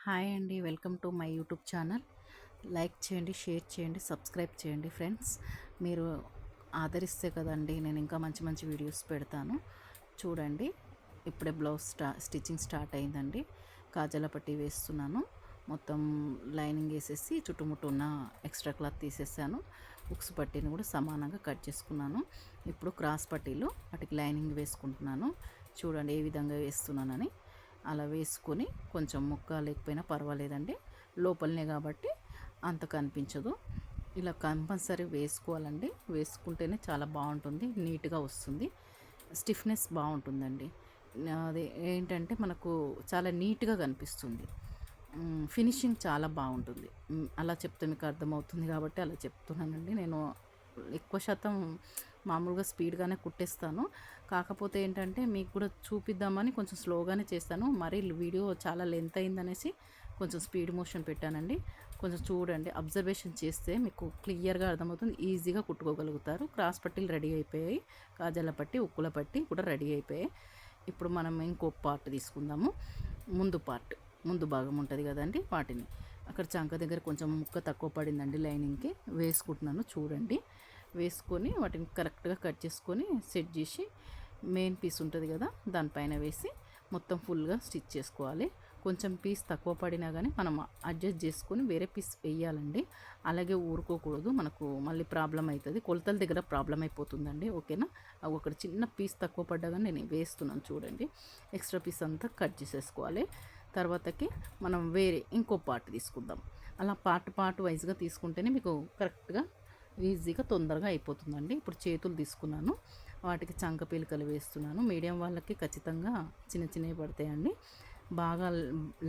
Hi అండి, welcome to my YouTube channel. Like చేయండి, share చేయండి, సబ్స్క్రైబ్ చేయండి ఫ్రెండ్స్. మీరు ఆదరిస్తే కదండి నేను ఇంకా మంచి మంచి వీడియోస్ పెడతాను. చూడండి, ఇప్పుడే బ్లౌజ్ స్టిచ్చింగ్ స్టార్ట్ అయిందండి. కాజల పట్టి వేస్తున్నాను. మొత్తం లైనింగ్ వేసేసి చుట్టుముట్టు ఉన్న ఎక్స్ట్రా క్లాత్ తీసేసాను. ఉక్స్ పట్టీని కూడా సమానంగా కట్ చేసుకున్నాను. ఇప్పుడు క్రాస్ పట్టీలు వాటికి లైనింగ్ వేసుకుంటున్నాను. చూడండి ఏ విధంగా వేస్తున్నానని. అలా వేసుకొని కొంచెం ముక్క లేకపోయినా పర్వాలేదండి, లోపలనే కాబట్టి అంత కనిపించదు. ఇలా కంపల్సరీ వేసుకోవాలండి. వేసుకుంటేనే చాలా బాగుంటుంది, నీట్గా వస్తుంది, స్టిఫ్నెస్ బాగుంటుందండి. అది ఏంటంటే మనకు చాలా నీట్గా కనిపిస్తుంది, ఫినిషింగ్ చాలా బాగుంటుంది. అలా చెప్తే మీకు అర్థమవుతుంది కాబట్టి అలా చెప్తున్నానండి. నేను ఎక్కువ శాతం మామూలుగా స్పీడ్గానే కుట్టేస్తాను. కాకపోతే ఏంటంటే మీకు కూడా చూపిద్దామని కొంచెం స్లోగానే చేస్తాను. మరి వీడియో చాలా లెంత్ అయిందనేసి కొంచెం స్పీడ్ మోషన్ పెట్టానండి. కొంచెం చూడండి, అబ్జర్వేషన్ చేస్తే మీకు క్లియర్గా అర్థమవుతుంది, ఈజీగా కుట్టుకోగలుగుతారు. క్రాస్ పట్టీలు రెడీ అయిపోయాయి, కాజల పట్టి, ఉక్కుల పట్టి కూడా రెడీ అయిపోయాయి. ఇప్పుడు మనం ఇంకో పార్ట్ తీసుకుందాము. ముందు భాగం ఉంటుంది కదండి, వాటిని అక్కడ చంక దగ్గర కొంచెం ముక్క తక్కువ పడిందండి, లైనింగ్కి వేసుకుంటున్నాను. చూడండి, వేసుకొని వాటిని కరెక్ట్గా కట్ చేసుకొని సెట్ చేసి మెయిన్ పీస్ ఉంటుంది కదా దానిపైన వేసి మొత్తం ఫుల్గా స్టిచ్ చేసుకోవాలి. కొంచెం పీస్ తక్కువ పడినా కానీ మనం అడ్జస్ట్ చేసుకొని వేరే పీస్ వేయాలండి. అలాగే ఊరుకోకూడదు, మనకు మళ్ళీ ప్రాబ్లం అవుతుంది, కొలతల దగ్గర ప్రాబ్లం అయిపోతుందండి. ఓకేనా? ఒక చిన్న పీస్ తక్కువ పడ్డా కానీ నేను వేస్తున్నాను. చూడండి, ఎక్స్ట్రా పీస్ అంతా కట్ చేసేసుకోవాలి. తర్వాతకి మనం వేరే ఇంకో పార్ట్ తీసుకుందాం. అలా పార్ట్ వైజ్గా తీసుకుంటేనే మీకు కరెక్ట్గా ఈజీగా తొందరగా అయిపోతుందండి. ఇప్పుడు చేతులు తీసుకున్నాను, వాటికి చంక పీలికలు వేస్తున్నాను. మీడియం వాళ్ళకి ఖచ్చితంగా చిన్న చిన్నవి పడతాయండి. బాగా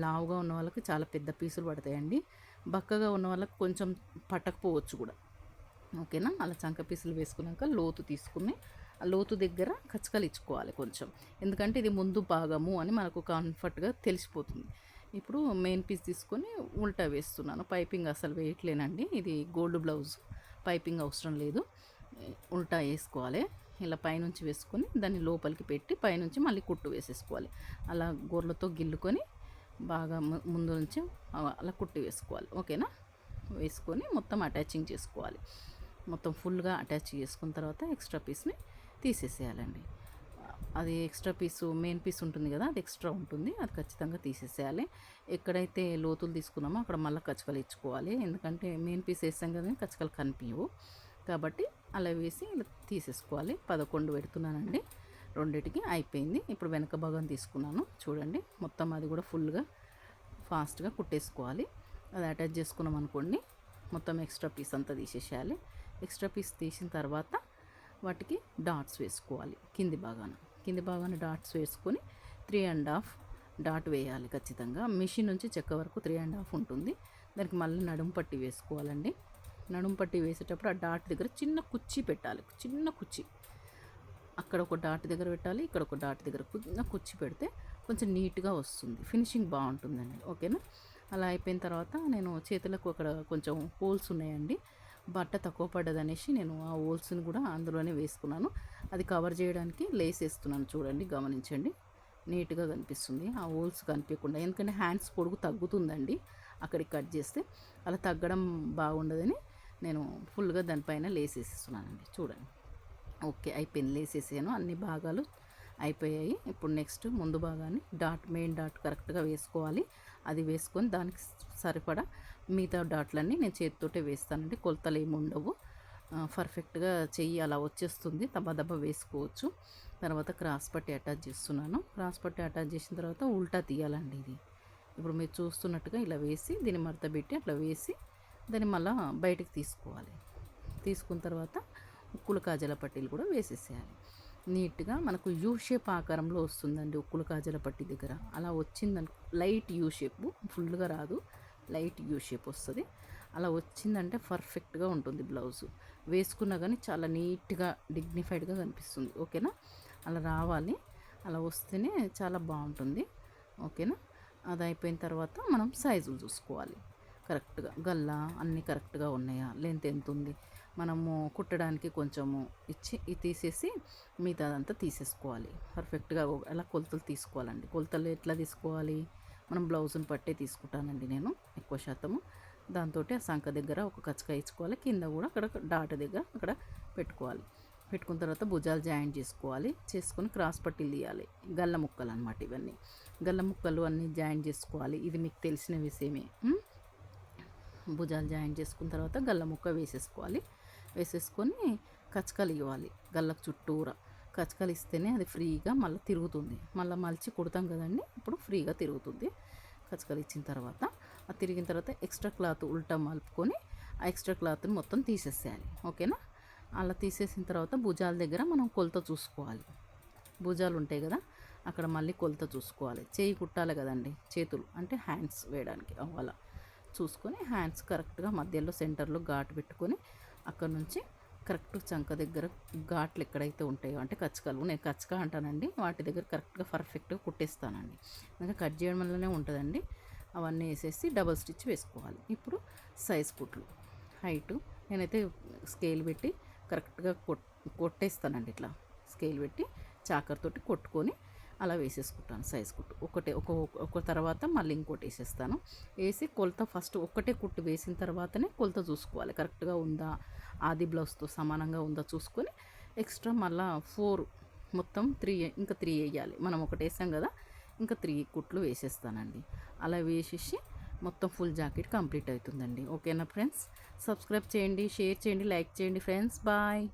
లావుగా ఉన్న వాళ్ళకి చాలా పెద్ద పీసులు పడతాయండి. బక్కగా ఉన్న వాళ్ళకి కొంచెం పట్టకపోవచ్చు కూడా. ఓకేనా? అలా చంక పీసులు వేసుకున్నాక లోతు తీసుకుని ఆ లోతు దగ్గర కచ్చకలు ఇచ్చుకోవాలి కొంచెం, ఎందుకంటే ఇది ముందు భాగము అని మనకు కంఫర్ట్గా తెలిసిపోతుంది. ఇప్పుడు మెయిన్ పీస్ తీసుకొని ఉల్టా వేస్తున్నాను. పైపింగ్ అసలు వేయట్లేనండి, ఇది గోల్డ్ బ్లౌజ్, పైపింగ్ అవసరం లేదు. ఉల్టా వేసుకోవాలి. ఇలా పైనుంచి వేసుకొని దాన్ని లోపలికి పెట్టి పైనుంచి మళ్ళీ కుట్టు వేసేసుకోవాలి. అలా గోర్లతో గిల్లుకొని బాగా ముందు నుంచి అలా కుట్టు వేసుకోవాలి. ఓకేనా? వేసుకొని మొత్తం అటాచింగ్ చేసుకోవాలి. మొత్తం ఫుల్గా అటాచ్ చేసుకున్న తర్వాత ఎక్స్ట్రా పీస్ని తీసేసేయాలండి. అది ఎక్స్ట్రా పీసు మెయిన్ పీస్ ఉంటుంది కదా, అది ఎక్స్ట్రా ఉంటుంది, అది ఖచ్చితంగా తీసేసేయాలి. ఎక్కడైతే లోతులు తీసుకున్నామో అక్కడ మళ్ళీ కచ్చకలు ఇచ్చుకోవాలి, ఎందుకంటే మెయిన్ పీస్ వేసాం కదా కచ్చకలు కనిపించవు కాబట్టి అలా వేసి ఇలా తీసేసుకోవాలి. 11 పెడుతున్నానండి, రెండిటికి అయిపోయింది. ఇప్పుడు వెనక భాగం తీసుకున్నాను. చూడండి, మొత్తం అది కూడా ఫుల్గా ఫాస్ట్గా కుట్టేసుకోవాలి. అది అటాచ్ చేసుకున్నాం అనుకోండి, మొత్తం ఎక్స్ట్రా పీస్ అంతా తీసేసేయాలి. ఎక్స్ట్రా పీస్ తీసిన తర్వాత వాటికి డాట్స్ వేసుకోవాలి. కింది భాగాన డాట్స్ వేసుకొని 3.5 డాట్ వేయాలి ఖచ్చితంగా. మిషన్ నుంచి చెక్క వరకు 3.5 ఉంటుంది. దానికి మళ్ళీ నడుము పట్టి వేసుకోవాలండి. నడుము పట్టి వేసేటప్పుడు ఆ డాట్ దగ్గర చిన్న కుర్చీ పెట్టాలి, చిన్న కుర్చీ. అక్కడ ఒక డాట్ దగ్గర పెట్టాలి, ఇక్కడ ఒక డాట్ దగ్గర చిన్న కుర్చీ పెడితే కొంచెం నీట్గా వస్తుంది, ఫినిషింగ్ బాగుంటుందండి. ఓకేనా? అలా అయిపోయిన తర్వాత నేను చేతులకు అక్కడ కొంచెం హోల్స్ ఉన్నాయండి, బట్ట తక్కువ పడ్డదనేసి నేను ఆ హోల్స్ని కూడా అందులోనే వేసుకున్నాను. అది కవర్ చేయడానికి లేస్ వేస్తున్నాను. చూడండి, గమనించండి, నీట్గా కనిపిస్తుంది ఆ హోల్స్ కనిపించకుండా. ఎందుకంటే హ్యాండ్స్ పొడుగు తగ్గుతుందండి అక్కడికి కట్ చేస్తే, అలా తగ్గడం బాగుండదని నేను ఫుల్గా దానిపైన లేస్ వేసేస్తున్నానండి. చూడండి, ఓకే అయిపోయింది, లేసేసాను, అన్ని భాగాలు అయిపోయాయి. ఇప్పుడు నెక్స్ట్ ముందు భాగాన్ని మెయిన్ డాట్ కరెక్ట్గా వేసుకోవాలి. అది వేసుకొని దానికి సరిపడా మిగతా డాట్లన్నీ నేను చేతితోటే వేస్తానండి, కొలతలు ఏమి ఉండవు. పర్ఫెక్ట్గా చెయ్యి అలా వచ్చేస్తుంది, దబ్బ వేసుకోవచ్చు. తర్వాత క్రాస్ పట్టి అటాచ్ చేస్తున్నాను. క్రాస్ పట్టి అటాచ్ చేసిన తర్వాత ఉల్టా తీయాలండి. ఇది ఇప్పుడు మీరు చూస్తున్నట్టుగా ఇలా వేసి దీన్ని మడత పెట్టి అట్లా వేసి దాన్ని మళ్ళీ బయటికి తీసుకోవాలి. తీసుకున్న తర్వాత ఉక్కుల కాజల పట్టీలు కూడా వేసేసేయాలి. నీట్గా మనకు యూ షేప్ ఆకారంలో వస్తుందండి ఉక్కుల కాజల పట్టి దగ్గర. అలా వచ్చిందని లైట్ యూ షేప్, ఫుల్గా రాదు, లైట్ యూ షేప్ వస్తుంది. అలా వచ్చిందంటే పర్ఫెక్ట్గా ఉంటుంది బ్లౌజు. వేసుకున్నా కానీ చాలా నీట్గా డిగ్నిఫైడ్గా కనిపిస్తుంది. ఓకేనా? అలా రావాలి, అలా వస్తేనే చాలా బాగుంటుంది. ఓకేనా? అది అయిపోయిన తర్వాత మనం సైజులు చూసుకోవాలి. కరెక్ట్గా గల్లా అన్నీ కరెక్ట్గా ఉన్నాయా, లెంత్ ఎంత ఉంది, మనము కుట్టడానికి కొంచెము ఇచ్చి ఇది తీసేసి మిగతాదంతా తీసేసుకోవాలి. పర్ఫెక్ట్గా అలా కొలతలు తీసుకోవాలండి. కొలతలు ఎట్లా తీసుకోవాలి, మనం బ్లౌజ్ని పట్టే తీసుకుంటానండి నేను ఎక్కువ శాతము. దాంతో ఆ సంక దగ్గర ఒక కచ్చకాయ ఇచ్చుకోవాలి, కింద కూడా అక్కడ డాట్ దగ్గర అక్కడ పెట్టుకోవాలి. పెట్టుకున్న తర్వాత భుజాలు జాయింట్ చేసుకోవాలి, చేసుకొని క్రాస్ పట్టీలు తీయాలి. గల్ల ముక్కలు అనమాట ఇవన్నీ. గల్ల ముక్కలు అన్నీ జాయింట్ చేసుకోవాలి, ఇది మీకు తెలిసిన విషయమే. భుజాలు జాయింట్ చేసుకున్న తర్వాత గల్ల ముక్క వేసేసుకోవాలి. వేసేసుకొని కచ్చకాలు ఇవ్వాలి గల్లకు చుట్టూరా. కచ్చకాలు ఇస్తేనే అది ఫ్రీగా మళ్ళీ తిరుగుతుంది. మళ్ళీ మలిచి కుడతాం కదండి, ఇప్పుడు ఫ్రీగా తిరుగుతుంది. కచ్చకాలు ఇచ్చిన తర్వాత అది తిరిగిన తర్వాత ఎక్స్ట్రా క్లాత్ ఉల్టా మలుపుకొని ఆ ఎక్స్ట్రా క్లాత్ని మొత్తం తీసేసేయాలి. ఓకేనా? అలా తీసేసిన తర్వాత భుజాల దగ్గర మనం కొలత చూసుకోవాలి. భుజాలు ఉంటాయి కదా, అక్కడ మళ్ళీ కొలత చూసుకోవాలి. చేయి కుట్టాలి కదండి, చేతులు అంటే హ్యాండ్స్ వేయడానికి అలా చూసుకొని హ్యాండ్స్ కరెక్ట్గా మధ్యలో సెంటర్లో ఘాటు పెట్టుకొని అక్కడ నుంచి కరెక్ట్ చంక దగ్గర ఘాట్లు ఎక్కడైతే ఉంటాయో అంటే కచ్చకాలు, నేను కచ్చక అంటానండి, వాటి దగ్గర కరెక్ట్గా పర్ఫెక్ట్గా కుట్టేస్తానండి. ఇంకా కట్ చేయడం వల్లనే ఉంటుందండి. అవన్నీ వేసేసి డబల్ స్టిచ్ వేసుకోవాలి. ఇప్పుడు సైజ్ కుట్లు హైటు నేనైతే స్కేల్ పెట్టి కరెక్ట్గా కొట్టేస్తానండి. ఇట్లా స్కేల్ పెట్టి చాకర్తోటి కొట్టుకొని అలా వేసేసుకుంటాను సైజ్ కుట్టు. ఒక తర్వాత మళ్ళీ ఇంకోటి వేసేస్తాను. వేసి కొలత ఫస్ట్ ఒక్కటే కుట్టు వేసిన తర్వాతనే కొలత చూసుకోవాలి కరెక్ట్గా ఉందా, ఆది బ్లౌజ్తో సమానంగా ఉందా చూసుకొని ఎక్స్ట్రా మళ్ళీ 4 మొత్తం 3 ఇంకా 3 వేయాలి. మనం ఒకటి వేసాం కదా, ఇంకా 3 కుట్లు వేసేస్తానండి. అలా వేసేసి మొత్తం ఫుల్ జాకెట్ కంప్లీట్ అవుతుందండి. ఓకేనా ఫ్రెండ్స్? సబ్స్క్రైబ్ చేయండి, షేర్ చేయండి, లైక్ చేయండి ఫ్రెండ్స్. బాయ్.